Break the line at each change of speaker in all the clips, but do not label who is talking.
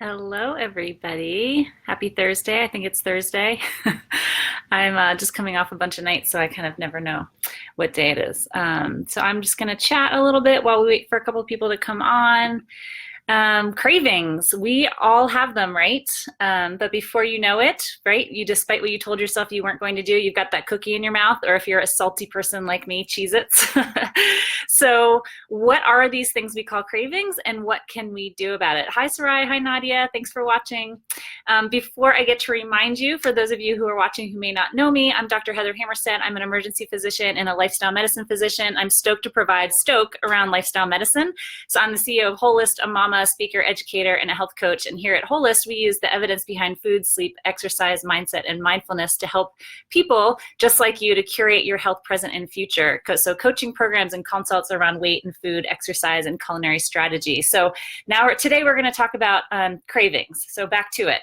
Hello, everybody. Happy Thursday. I think it's Thursday. I'm just coming off a bunch of nights, so I kind of never know what day it is. So I'm just going to chat a little bit while we wait for a couple of people to come on. Cravings, we all have them, right? But before you know it, right, despite what you told yourself you weren't going to do, you've got that cookie in your mouth, or if you're a salty person like me, Cheez-Its. So what are these things we call cravings, and what can we do about it? Hi, Sarai. Hi, Nadia. Thanks for watching. Before I get to remind you, for those of you who are watching who may not know me, I'm Dr. Heather Hammerstedt. I'm an emergency physician and a lifestyle medicine physician. I'm stoked to provide stoke around lifestyle medicine. So I'm the CEO of Wholist, a mama, speaker, educator, and a health coach. And here at Wholist, we use the evidence behind food, sleep, exercise, mindset, and mindfulness to help people just like you to curate your health present and future. So coaching programs and consults around weight and food, exercise, and culinary strategy. So today we're going to talk about cravings. So back to it.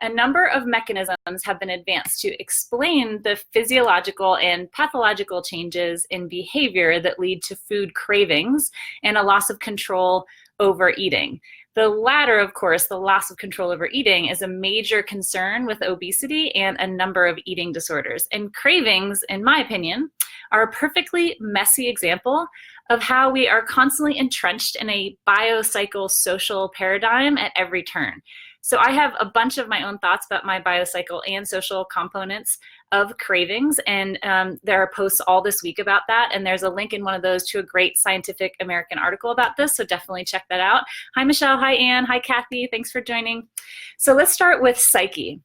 A number of mechanisms have been advanced to explain the physiological and pathological changes in behavior that lead to food cravings and a loss of control over eating. The latter, of course, the loss of control over eating, is a major concern with obesity and a number of eating disorders. And cravings, in my opinion, are a perfectly messy example of how we are constantly entrenched in a biopsychosocial paradigm at every turn. So I have a bunch of my own thoughts about my biopsychal and social components of cravings, and there are posts all this week about that, and there's a link in one of those to a great Scientific American article about this, so definitely check that out. Hi, Michelle. Hi, Anne. Hi, Kathy. Thanks for joining. So let's start with psyche.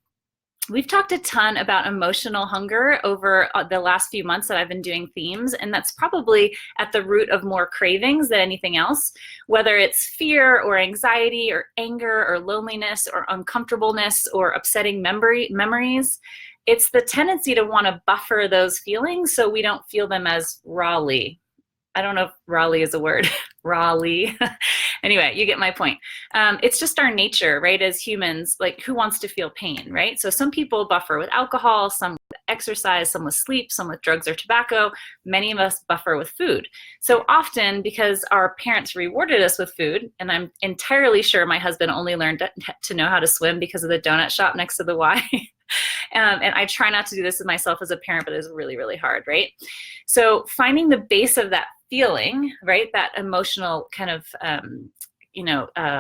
We've talked a ton about emotional hunger over the last few months that I've been doing themes, and that's probably at the root of more cravings than anything else, whether it's fear or anxiety or anger or loneliness or uncomfortableness or upsetting memories. It's the tendency to want to buffer those feelings so we don't feel them as rawly. I don't know if Raleigh is a word. Raleigh. Anyway, you get my point. It's just our nature, right? As humans, like, who wants to feel pain, right? So some people buffer with alcohol, some with exercise, some with sleep, some with drugs or tobacco. Many of us buffer with food. So often, because our parents rewarded us with food, and I'm entirely sure my husband only learned to know how to swim because of the donut shop next to the Y. And I try not to do this with myself as a parent, but it's really, really hard, right? So finding the base of that feeling, right, that emotional kind of,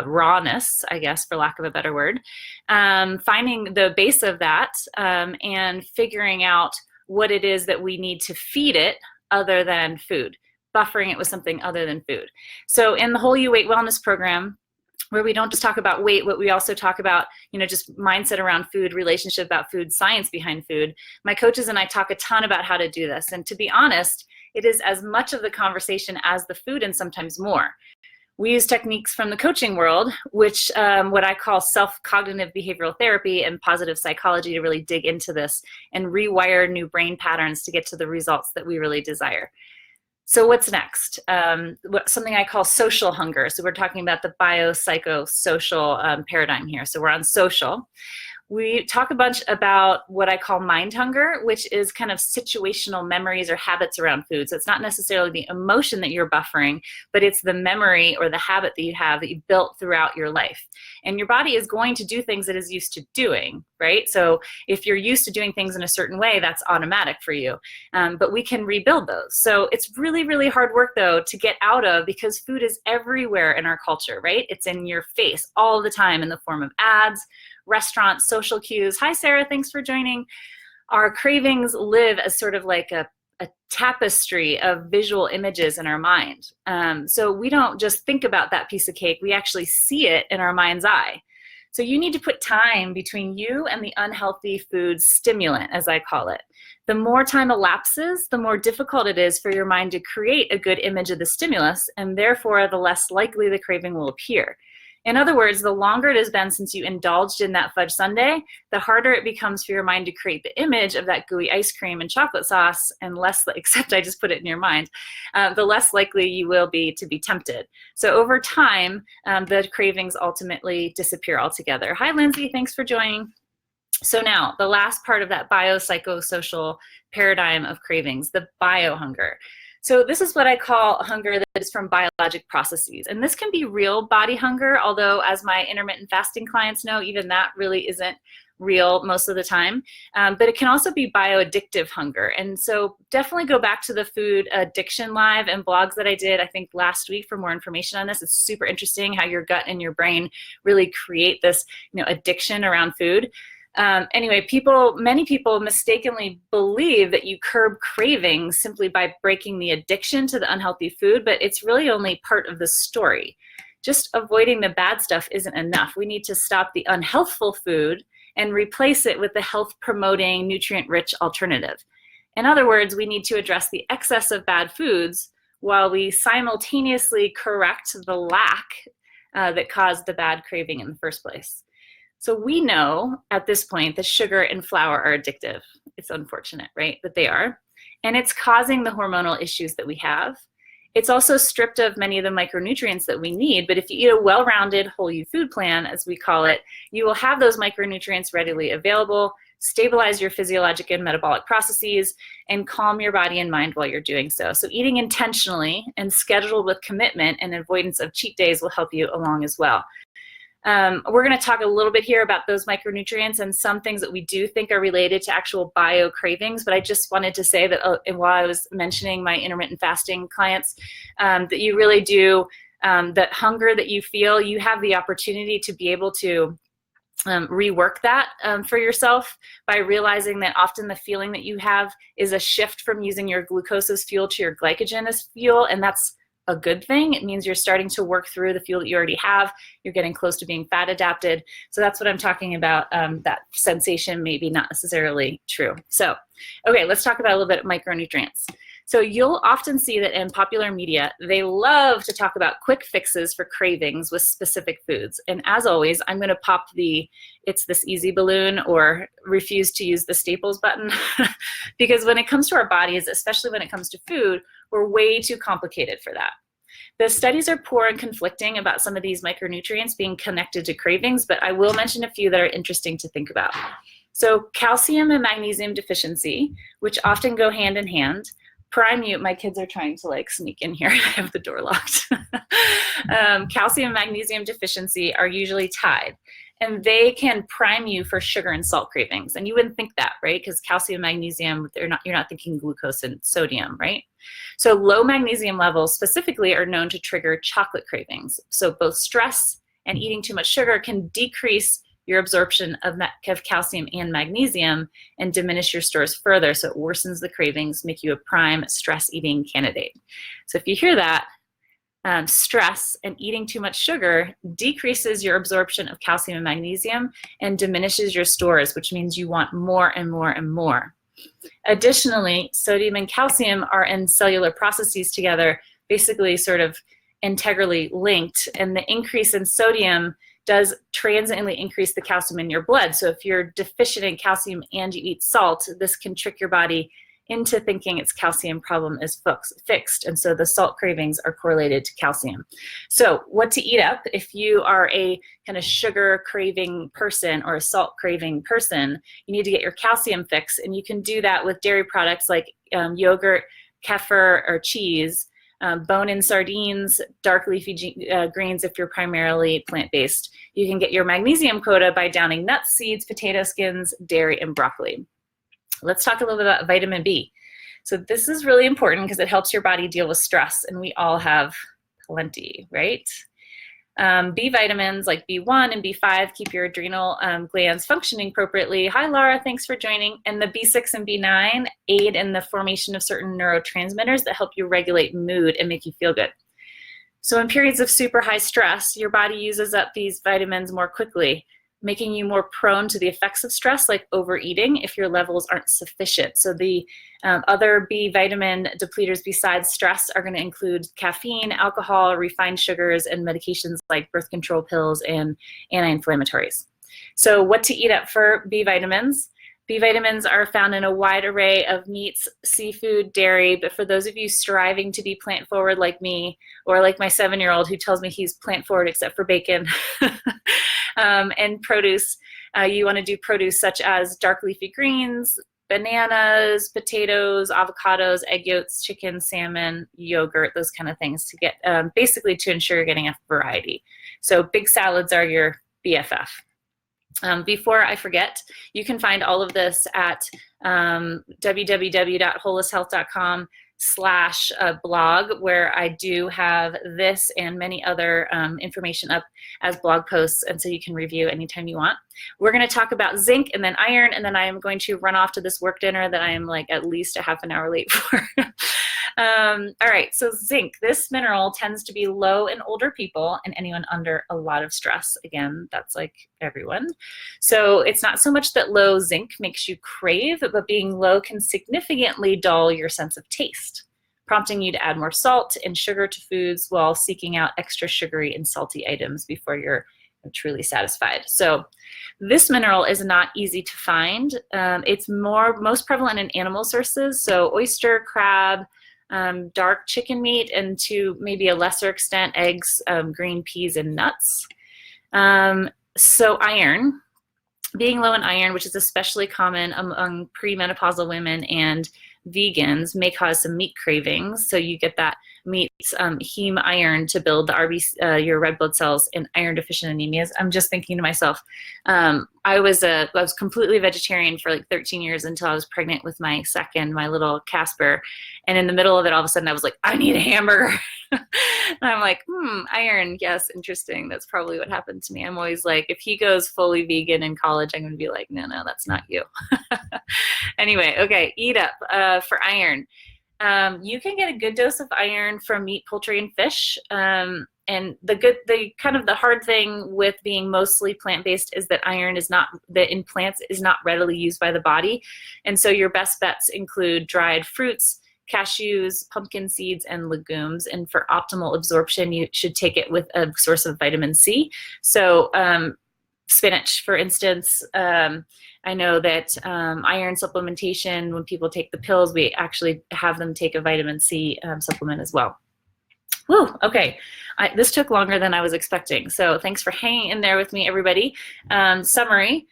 rawness, I guess, for lack of a better word, finding the base of that and figuring out what it is that we need to feed it other than food, buffering it with something other than food. So in the Whole You Weight Wellness program, where we don't just talk about weight, but we also talk about, just mindset around food, relationship about food, science behind food. My coaches and I talk a ton about how to do this. And to be honest, it is as much of the conversation as the food, and sometimes more. We use techniques from the coaching world, which what I call self-cognitive behavioral therapy and positive psychology, to really dig into this and rewire new brain patterns to get to the results that we really desire. So what's next? Something I call social hunger. So we're talking about the biopsychosocial paradigm here. So we're on social. We talk a bunch about what I call mind hunger, which is kind of situational memories or habits around food. So it's not necessarily the emotion that you're buffering, but it's the memory or the habit that you have that you built throughout your life. And your body is going to do things it is used to doing, right? So if you're used to doing things in a certain way, that's automatic for you. But we can rebuild those. So it's really, really hard work, though, to get out of, because food is everywhere in our culture, right? It's in your face all the time in the form of ads, restaurants, social cues. Hi, Sarah. Thanks for joining. Our cravings live as sort of like a tapestry of visual images in our mind. So we don't just think about that piece of cake. We actually see it in our mind's eye. So you need to put time between you and the unhealthy food stimulant, as I call it. The more time elapses, the more difficult it is for your mind to create a good image of the stimulus, and therefore the less likely the craving will appear. In other words, the longer it has been since you indulged in that fudge sundae, the harder it becomes for your mind to create the image of that gooey ice cream and chocolate sauce, and except I just put it in your mind, the less likely you will be to be tempted. So over time, the cravings ultimately disappear altogether. Hi, Lindsay. Thanks for joining. So now, the last part of that biopsychosocial paradigm of cravings, the biohunger. So this is what I call hunger that is from biologic processes. And this can be real body hunger, although as my intermittent fasting clients know, even that really isn't real most of the time. But it can also be bioaddictive hunger. And so definitely go back to the food addiction live and blogs that I did, I think last week, for more information on this. It's super interesting how your gut and your brain really create this, addiction around food. Anyway, many people mistakenly believe that you curb cravings simply by breaking the addiction to the unhealthy food, but it's really only part of the story. Just avoiding the bad stuff isn't enough. We need to stop the unhealthful food and replace it with the health-promoting, nutrient-rich alternative. In other words, we need to address the excess of bad foods while we simultaneously correct the lack that caused the bad craving in the first place. So we know at this point that sugar and flour are addictive. It's unfortunate, right, that they are. And it's causing the hormonal issues that we have. It's also stripped of many of the micronutrients that we need, but if you eat a well-rounded whole you food plan, as we call it, you will have those micronutrients readily available, stabilize your physiologic and metabolic processes, and calm your body and mind while you're doing so. So eating intentionally and scheduled with commitment and avoidance of cheat days will help you along as well. We're going to talk a little bit here about those micronutrients and some things that we do think are related to actual bio cravings, but I just wanted to say that while I was mentioning my intermittent fasting clients, that you really do, that hunger that you feel, you have the opportunity to be able to rework that for yourself by realizing that often the feeling that you have is a shift from using your glucose as fuel to your glycogen as fuel, and that's a good thing. It means you're starting to work through the fuel that you already have. You're getting close to being fat adapted. So that's what I'm talking about. That sensation maybe not necessarily true. So, okay, let's talk about a little bit of micronutrients. So you'll often see that in popular media, they love to talk about quick fixes for cravings with specific foods. And as always, I'm going to pop it's this easy balloon or refuse to use the staples button because when it comes to our bodies, especially when it comes to food, we're way too complicated for that. The studies are poor and conflicting about some of these micronutrients being connected to cravings, but I will mention a few that are interesting to think about. So calcium and magnesium deficiency, which often go hand in hand, prime you. My kids are trying to sneak in here. I have the door locked. Calcium and magnesium deficiency are usually tied, and they can prime you for sugar and salt cravings. And you wouldn't think that, right? Because calcium, magnesium, you're not thinking glucose and sodium, right? So low magnesium levels specifically are known to trigger chocolate cravings. So both stress and eating too much sugar can decrease your absorption of calcium and magnesium and diminish your stores further. So it worsens the cravings, make you a prime stress eating candidate. So if you hear that, stress and eating too much sugar decreases your absorption of calcium and magnesium and diminishes your stores, which means you want more and more and more. Additionally, sodium and calcium are in cellular processes together, basically sort of integrally linked, and the increase in sodium does transiently increase the calcium in your blood. So if you're deficient in calcium and you eat salt, this can trick your body into thinking its calcium problem is fixed. And so the salt cravings are correlated to calcium. So what to eat up if you are a kind of sugar craving person or a salt craving person, you need to get your calcium fix. And you can do that with dairy products like yogurt, kefir, or cheese, bone-in sardines, dark leafy greens if you're primarily plant-based. You can get your magnesium quota by downing nuts, seeds, potato skins, dairy, and broccoli. Let's talk a little bit about vitamin B. So this is really important because it helps your body deal with stress, and we all have plenty, right? B vitamins like B1 and B5 keep your adrenal glands functioning appropriately. Hi, Laura, thanks for joining. And the B6 and B9 aid in the formation of certain neurotransmitters that help you regulate mood and make you feel good. So in periods of super high stress, your body uses up these vitamins more quickly, making you more prone to the effects of stress, like overeating, if your levels aren't sufficient. So the other B vitamin depleters besides stress are going to include caffeine, alcohol, refined sugars, and medications like birth control pills and anti-inflammatories. So what to eat up for B vitamins? B vitamins are found in a wide array of meats, seafood, dairy, but for those of you striving to be plant-forward like me, or like my 7-year-old who tells me he's plant-forward except for bacon, and produce, you want to do produce such as dark leafy greens, bananas, potatoes, avocados, egg yolks, chicken, salmon, yogurt, those kind of things to get basically to ensure you're getting a variety. So big salads are your BFF. Before I forget, you can find all of this at www.wholisthealth.com/blog, where I do have this and many other information up as blog posts, and so you can review anytime you want. We're going to talk about zinc and then iron, and then I am going to run off to this work dinner that I am like at least a half an hour late for. All right, so zinc. This mineral tends to be low in older people and anyone under a lot of stress. Again, that's like everyone. So it's not so much that low zinc makes you crave, but being low can significantly dull your sense of taste, prompting you to add more salt and sugar to foods while seeking out extra sugary and salty items before you're truly satisfied. So this mineral is not easy to find. It's most prevalent in animal sources, so oyster, crab, dark chicken meat, and to maybe a lesser extent, eggs, green peas, and nuts. So iron, being low in iron, which is especially common among premenopausal women and vegans, may cause some meat cravings. So you get that meat's heme iron to build the RBC, your red blood cells in iron deficient anemias. I'm just thinking to myself, I was completely vegetarian for like 13 years until I was pregnant with my second, my little Casper. And in the middle of it, all of a sudden I was like, I need a hamburger. And I'm like, iron, yes, interesting. That's probably what happened to me. I'm always like, if he goes fully vegan in college, I'm going to be like, no, that's not you. Anyway, okay, eat up for iron. You can get a good dose of iron from meat, poultry, and fish. And the hard thing with being mostly plant-based is that iron in plants is not readily used by the body. And so your best bets include dried fruits, cashews, pumpkin seeds, and legumes. And for optimal absorption, you should take it with a source of vitamin C. So spinach, for instance. I know that iron supplementation, when people take the pills, we actually have them take a vitamin C supplement as well. Woo, okay. This took longer than I was expecting. So thanks for hanging in there with me, everybody. Summary,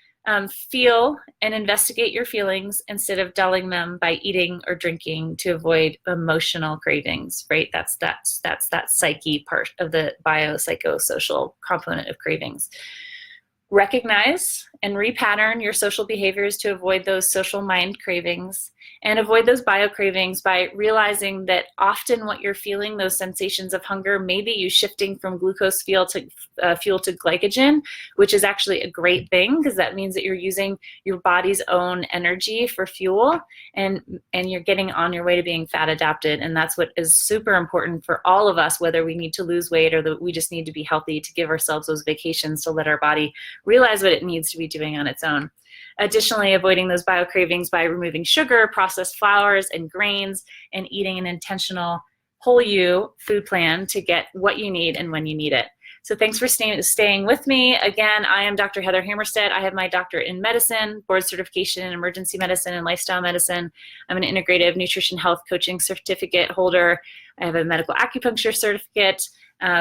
feel and investigate your feelings instead of dulling them by eating or drinking to avoid emotional cravings, right? That's that psyche part of the biopsychosocial component of cravings. Recognize and repattern your social behaviors to avoid those social mind cravings, and avoid those bio cravings by realizing that often what you're feeling, those sensations of hunger, may be you shifting from glucose fuel to glycogen, which is actually a great thing because that means that you're using your body's own energy for fuel, and you're getting on your way to being fat adapted. And that's what is super important for all of us, whether we need to lose weight or that we just need to be healthy, to give ourselves those vacations to let our body realize what it needs to be doing on its own. Additionally, avoiding those bio cravings by removing sugar, processed flours, and grains, and eating an intentional whole you food plan to get what you need and when you need it. So thanks for staying with me. Again, I am Dr. Heather Hammerstedt. I have my doctorate in medicine, board certification in emergency medicine and lifestyle medicine. I'm an integrative nutrition health coaching certificate holder. I have a medical acupuncture certificate,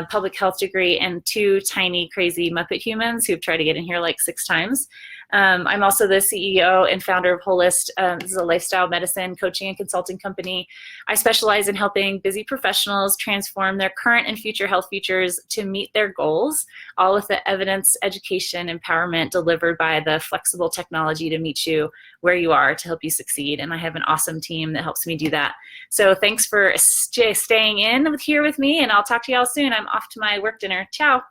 public health degree, and 2 tiny, crazy Muppet humans who've tried to get in here like 6 times. I'm also the CEO and founder of Wholist. This is a lifestyle medicine coaching and consulting company. I specialize in helping busy professionals transform their current and future health features to meet their goals, all with the evidence, education, empowerment delivered by the flexible technology to meet you where you are to help you succeed. And I have an awesome team that helps me do that. So thanks for staying in here with me, and I'll talk to y'all soon. I'm off to my work dinner. Ciao.